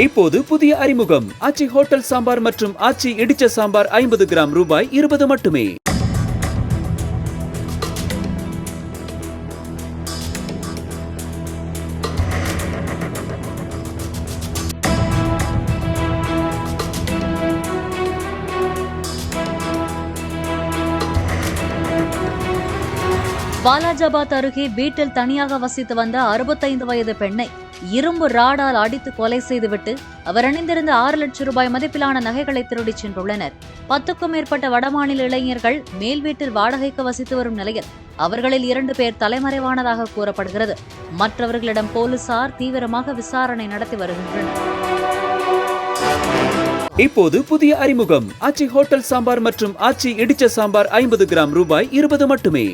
இப்போது புதிய அறிமுகம் ஆச்சி ஹோட்டல் சாம்பார் மற்றும் ஆச்சி இடிச்ச சாம்பார் 50 கிராம் ரூபாய் 20 மட்டுமே. வாலாஜாபாத் அருகே வீட்டில் தனியாக வசித்து வந்த 65 வயது பெண்ணை இரும்பு ராடால் அடித்து கொலை செய்துவிட்டு அவர் அணிந்திருந்த 6 லட்சம் ரூபாய் மதிப்பிலான நகைகளை திருடிச் சென்றுள்ளனர். 10க்கும் மேற்பட்ட வடமாநில இளைஞர்கள் மேல் வீட்டில் வாடகைக்கு வசித்து வரும் நிலையில் அவர்களில் 2 பேர் தலைமறைவானதாக கூறப்படுகிறது. மற்றவர்களிடம் போலீசார் தீவிரமாக விசாரணை நடத்தி வருகின்றனர். இப்போது புதிய அறிமுகம் ஆச்சி ஹோட்டல் சாம்பார் மற்றும் ஆச்சி இடிச்ச சாம்பார் 50 கிராம் ரூபாய் 20 மட்டுமே.